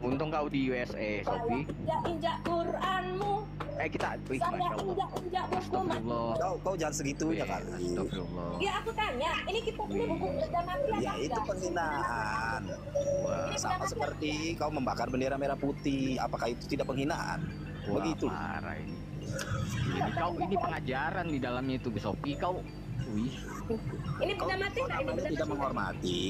Untung kau di USA, Sofi. Injak Quranmu. Kita, Masya Allah. Astagfirullah. Kau jangan segitunya kali. Astagfirullah. Ya aku tanya, ini kita ini buku benda mati Ya itu penghinaan. Sama seperti kau membakar bendera merah putih. Apakah itu tidak penghinaan? Wah, begitu. Parah ini. Jadi kau ini pengajaran di dalamnya itu, Sofi. Kau, wih. Ini benda mati nggak? Ini benda tidak menghormati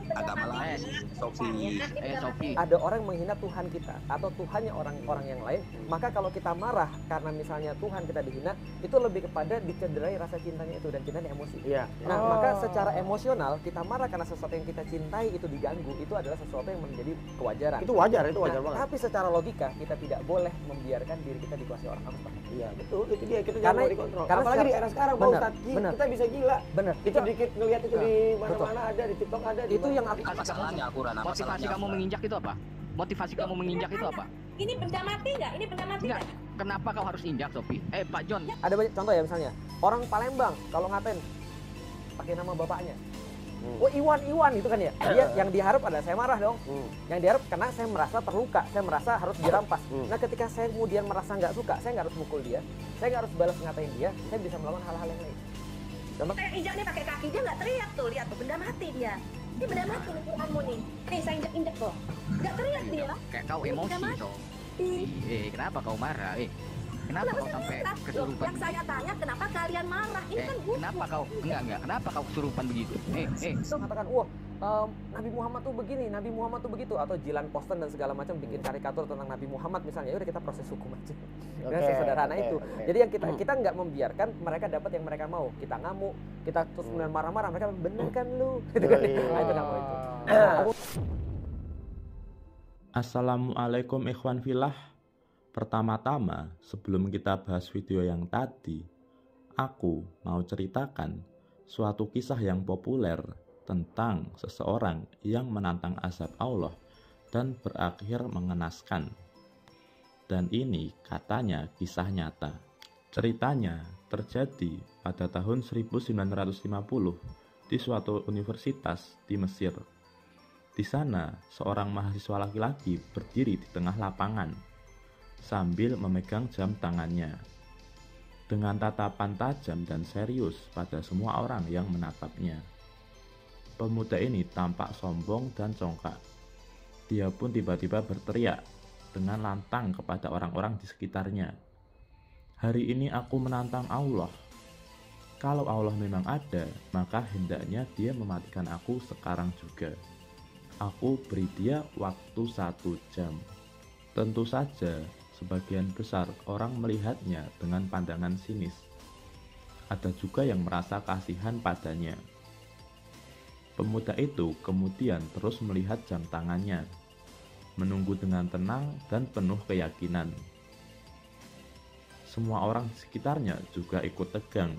agama lain, Sofi. Sofi. Ada orang menghina Tuhan kita atau Tuhannya orang-orang yang lain, maka kalau kita marah karena misalnya Tuhan kita dihina, itu lebih kepada dicederai rasa cintanya itu dan cintanya emosi. Iya. Nah, maka secara emosional kita marah karena sesuatu yang kita cintai itu diganggu, itu adalah sesuatu yang menjadi kewajaran. Itu wajar banget. Tapi secara logika kita tidak boleh membiarkan diri kita dikuasai orang. Iya, betul. Itu dia, kita jangan Karena- mau dikontrol. karena Apalagi di era sekarang, Pak benar, Ustadz, benar. kita bisa gila. Benar. Kita dikit ngelihat itu di betul. mana-mana ada, di TikTok ada. Itu yang aku Masalahnya Al-Quran. Motivasi kamu menginjak itu apa? Motivasi kamu menginjak itu apa? Ini benda mati nggak? Ini benda mati Enggak. nggak? Kenapa kau harus injak, Sofi? Pak John. ada banyak contoh ya, misalnya orang Palembang kalau ngatain pakai nama bapaknya. Oh Iwan itu kan ya. Dia yang diharap adalah saya marah dong. Yang diharap karena saya merasa terluka, saya merasa harus dirampas. Nah ketika saya kemudian merasa nggak suka, saya nggak harus mukul dia, saya nggak harus balas ngatain dia, saya bisa melakukan hal-hal yang lain. Saya injak nih pakai kaki, dia nggak teriak tuh, lihat tuh benda mati dia. Ini benda mati nih Quranmu nih. Nih saya injak tuh, nggak teriak dia. Kayak kau emosi, Sofi. Kenapa kau marah? Kenapa kau sampai kesurupan? Yang saya tanya kenapa kalian marah? Ini kan buku. Kenapa kau kenapa kau kesurupan begitu? Mengatakan, wah Nabi Muhammad tuh begini, Nabi Muhammad tuh begitu, atau Jilan Posten dan segala macam bikin karikatur tentang Nabi Muhammad misalnya, udah kita proses hukum aja. Dan sesederhana itu. Jadi yang kita nggak membiarkan mereka dapat yang mereka mau. Kita ngamuk, kita terus kemudian marah-marah, mereka bener kan lu, gitu kan? Nah, itu nggak mau itu. Assalamualaikum ikhwan fillah. Pertama-tama, sebelum kita bahas video yang tadi, aku mau ceritakan suatu kisah yang populer tentang seseorang yang menantang azab Allah dan berakhir mengenaskan. Dan ini katanya kisah nyata. Ceritanya terjadi pada tahun 1950 di suatu universitas di Mesir. Di sana, seorang mahasiswa laki-laki berdiri di tengah lapangan sambil memegang jam tangannya dengan tatapan tajam dan serius pada semua orang yang menatapnya. Pemuda ini tampak sombong dan congkak. Dia pun tiba-tiba berteriak dengan lantang kepada orang-orang di sekitarnya. Hari ini aku menantang Allah. Kalau Allah memang ada, maka hendaknya dia mematikan aku sekarang juga. Aku beri dia waktu 1 jam. Tentu saja, sebagian besar orang melihatnya dengan pandangan sinis. Ada juga yang merasa kasihan padanya. Pemuda itu kemudian terus melihat jam tangannya, menunggu dengan tenang dan penuh keyakinan. Semua orang di sekitarnya juga ikut tegang,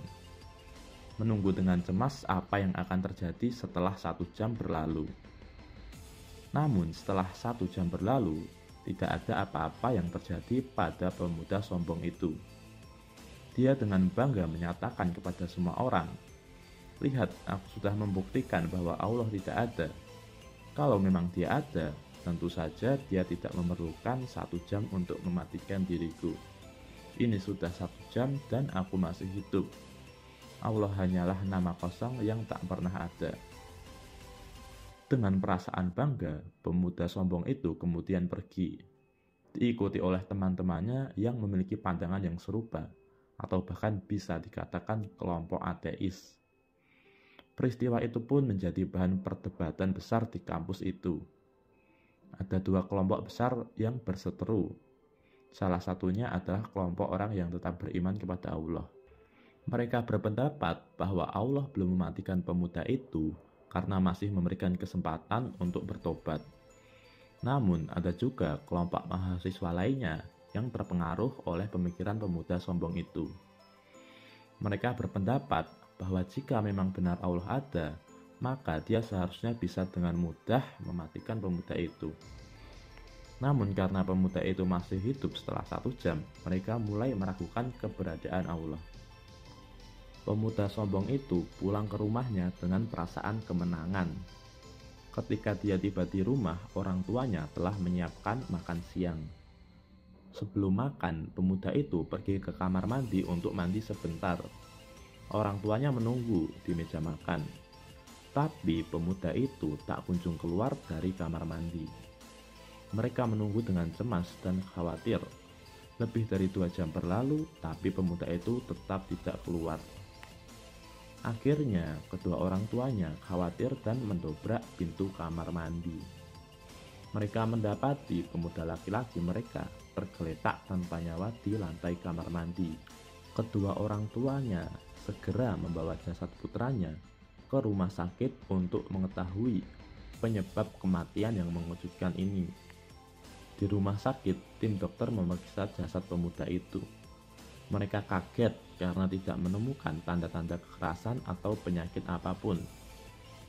menunggu dengan cemas apa yang akan terjadi setelah 1 jam berlalu. Namun setelah 1 jam berlalu, tidak ada apa-apa yang terjadi pada pemuda sombong itu. Dia dengan bangga menyatakan kepada semua orang, "Lihat, aku sudah membuktikan bahwa Allah tidak ada. Kalau memang dia ada, tentu saja dia tidak memerlukan 1 jam untuk mematikan diriku. Ini sudah 1 jam dan aku masih hidup. Allah hanyalah nama kosong yang tak pernah ada." Dengan perasaan bangga, pemuda sombong itu kemudian pergi, diikuti oleh teman-temannya yang memiliki pandangan yang serupa, atau bahkan bisa dikatakan kelompok ateis. Peristiwa itu pun menjadi bahan perdebatan besar di kampus itu. Ada 2 kelompok besar yang berseteru. Salah satunya adalah kelompok orang yang tetap beriman kepada Allah. Mereka berpendapat bahwa Allah belum mematikan pemuda itu karena masih memberikan kesempatan untuk bertobat. Namun ada juga kelompok mahasiswa lainnya yang terpengaruh oleh pemikiran pemuda sombong itu. Mereka berpendapat bahwa jika memang benar Allah ada, maka dia seharusnya bisa dengan mudah mematikan pemuda itu. Namun karena pemuda itu masih hidup setelah 1 jam, mereka mulai meragukan keberadaan Allah. Pemuda sombong itu pulang ke rumahnya dengan perasaan kemenangan. Ketika dia tiba di rumah, orang tuanya telah menyiapkan makan siang. Sebelum makan, pemuda itu pergi ke kamar mandi untuk mandi sebentar. Orang tuanya menunggu di meja makan, tapi pemuda itu tak kunjung keluar dari kamar mandi. Mereka menunggu dengan cemas dan khawatir. Lebih dari 2 jam berlalu, tapi pemuda itu tetap tidak keluar. Akhirnya, kedua orang tuanya khawatir dan mendobrak pintu kamar mandi. Mereka mendapati pemuda laki-laki mereka tergeletak tanpa nyawa di lantai kamar mandi. Kedua orang tuanya segera membawa jasad putranya ke rumah sakit untuk mengetahui penyebab kematian yang mengejutkan ini. Di rumah sakit, tim dokter memeriksa jasad pemuda itu. Mereka kaget karena tidak menemukan tanda-tanda kekerasan atau penyakit apapun.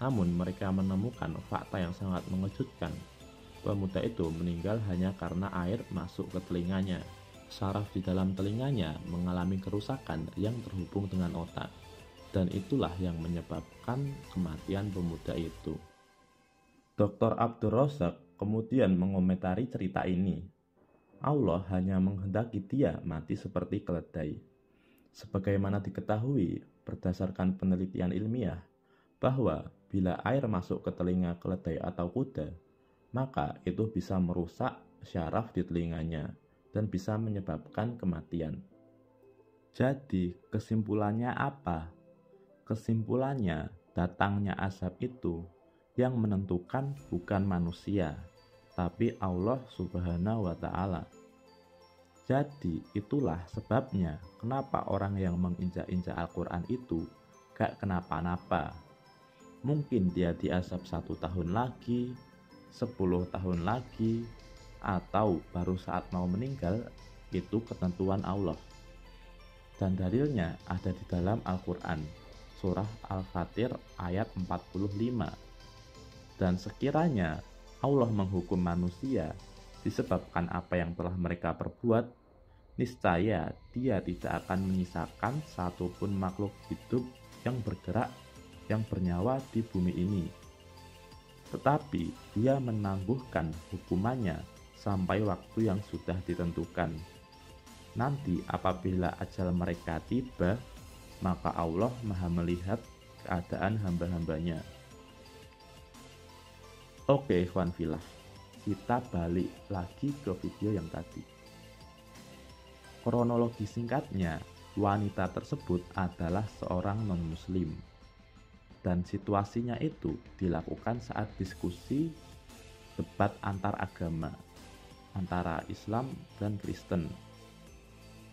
Namun mereka menemukan fakta yang sangat mengejutkan. Pemuda itu meninggal hanya karena air masuk ke telinganya. Saraf di dalam telinganya mengalami kerusakan yang terhubung dengan otak. Dan itulah yang menyebabkan kematian pemuda itu. Dr. Abdul Razak kemudian mengomentari cerita ini. Allah hanya menghendaki dia mati seperti keledai. Sebagaimana diketahui berdasarkan penelitian ilmiah, bahwa bila air masuk ke telinga keledai atau kuda, maka itu bisa merusak syaraf di telinganya dan bisa menyebabkan kematian. Jadi, kesimpulannya apa? Kesimpulannya, datangnya azab itu yang menentukan bukan manusia, tapi Allah Subhanahu wa Ta'ala. Jadi, itulah sebabnya kenapa orang yang menginjak-injak Al-Quran itu gak kenapa-napa. Mungkin dia diazab 1 tahun lagi, 10 tahun lagi, atau baru saat mau meninggal. Itu ketentuan Allah. Dan dalilnya ada di dalam Al-Quran, surah Al-Fatir ayat 45. Dan sekiranya Allah menghukum manusia disebabkan apa yang telah mereka perbuat, niscaya dia tidak akan menyisakan satupun makhluk hidup yang bergerak, yang bernyawa di bumi ini. Tetapi dia menangguhkan hukumannya sampai waktu yang sudah ditentukan. Nanti apabila ajal mereka tiba, maka Allah Maha melihat keadaan hamba-hambanya. Oke, ikhwan fillah, kita balik lagi ke video yang tadi. Kronologi singkatnya, wanita tersebut adalah seorang non-muslim. Dan situasinya itu dilakukan saat diskusi debat antar agama, antara Islam dan Kristen.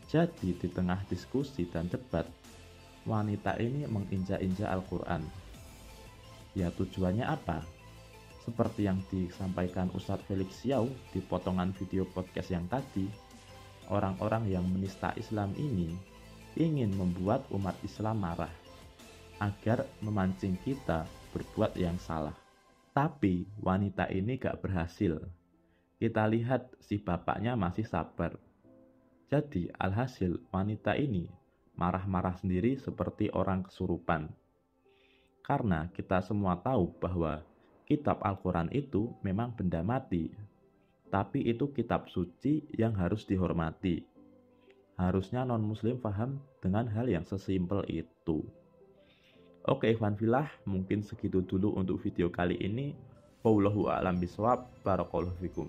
Jadi di tengah diskusi dan debat, wanita ini menginjak-injak Al-Quran. Ya, tujuannya apa? Seperti yang disampaikan Ustadz Felix Xiao di potongan video podcast yang tadi, orang-orang yang menista Islam ini ingin membuat umat Islam marah agar memancing kita berbuat yang salah. Tapi wanita ini gak berhasil. Kita lihat si bapaknya masih sabar. Jadi alhasil wanita ini marah-marah sendiri seperti orang kesurupan. Karena kita semua tahu bahwa kitab Al-Quran itu memang benda mati. Tapi itu kitab suci yang harus dihormati. Harusnya non-muslim paham dengan hal yang sesimpel itu. Oke, ikhwan fillah, mungkin segitu dulu untuk video kali ini. Wallahu a'lam bishawab. Barakallahu fikum.